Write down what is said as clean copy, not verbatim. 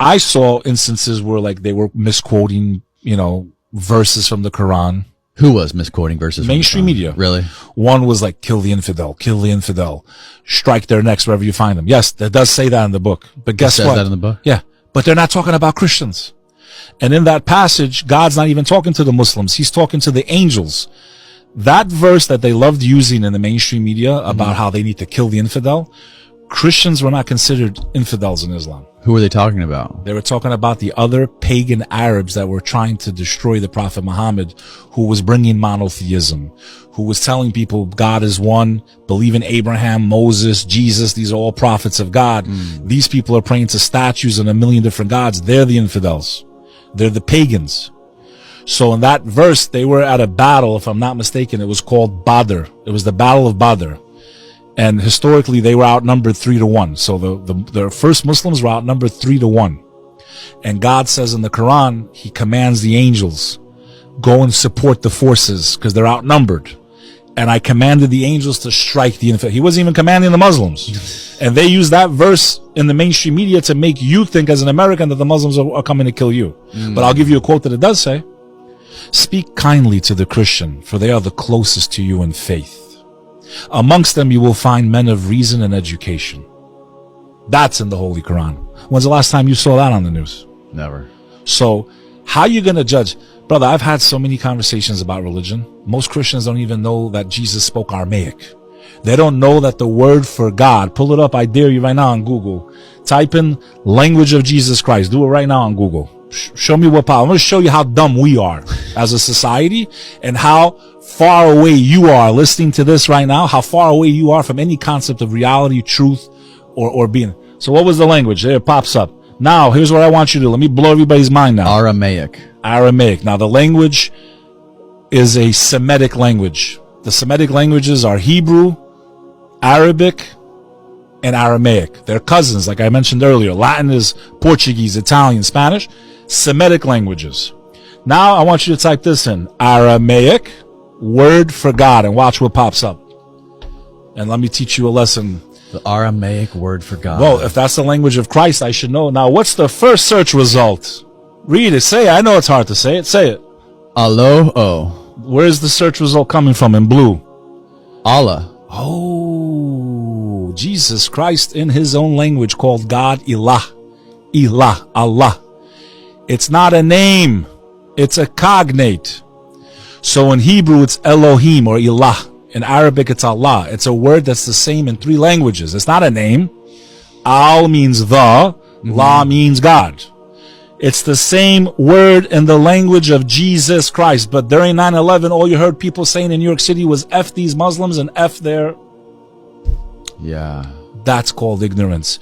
I saw instances where like they were misquoting, verses from the Quran. Who was misquoting verses? Mainstream media. Really? One was like, kill the infidel, strike their necks wherever you find them. Yes, that does say that in the book. But guess what? It says that in the book? Yeah. But they're not talking about Christians. And in that passage, God's not even talking to the Muslims. He's talking to the angels. That verse that they loved using in the mainstream media about how they need to kill the infidel, Christians were not considered infidels in Islam. Who were they talking about? They were talking about the other pagan Arabs that were trying to destroy the Prophet Muhammad, who was bringing monotheism, who was telling people God is one, believe in Abraham, Moses, Jesus. These are all prophets of God. These people are praying to statues and a million different gods. They're the infidels. They're the pagans. So in that verse, they were at a battle, if I'm not mistaken, it was called Badr. It was the Battle of Badr. And historically, they were outnumbered 3-1. So the first Muslims were outnumbered 3-1. And God says in the Quran, he commands the angels, go and support the forces because they're outnumbered. And I commanded the angels to strike the infidel. He wasn't even commanding the Muslims. And they use that verse in the mainstream media to make you think as an American that the Muslims are coming to kill you. But I'll give you a quote that it does say, speak kindly to the Christian, for they are the closest to you in faith. Amongst them you will find men of reason and education. That's in the Holy Quran. When's the last time you saw that on the news? Never. So how are you going to judge? Brother, I've had so many conversations about religion. Most Christians don't even know that Jesus spoke Aramaic. They don't know that the word for God, pull it up, I dare you right now on Google. Type in language of Jesus Christ. Do it right now on Google. Show me what power. I'm going to show you how dumb we are as a society and how far away you are listening to this right now, how far away you are from any concept of reality, truth, or being. So what was the language? There it pops up. Now, here's what I want you to do. Let me blow everybody's mind now. Aramaic. Now, the language is a Semitic language. The Semitic languages are Hebrew, Arabic, and Aramaic. They're cousins, like I mentioned earlier. Latin is Portuguese, Italian, Spanish. Semitic languages. Now, I want you to type this in. Aramaic, word for God, and watch what pops up. And let me teach you a lesson. The Aramaic word for God. Well, if that's the language of Christ, I should know. Now, what's the first search result? Read it. Say it. I know it's hard to say it. Say it. Alo-o. Where's the search result coming from in blue? Allah. Oh, Jesus Christ in his own language called God Ilah. Ilah, Allah. It's not a name. It's a cognate. So in Hebrew, it's Elohim or Ilah. In Arabic, it's Allah. It's a word that's the same in 3 languages. It's not a name. Al means the. La means God. It's the same word in the language of Jesus Christ. But during 9/11, all you heard people saying in New York City was F these Muslims and F their. Yeah. That's called ignorance.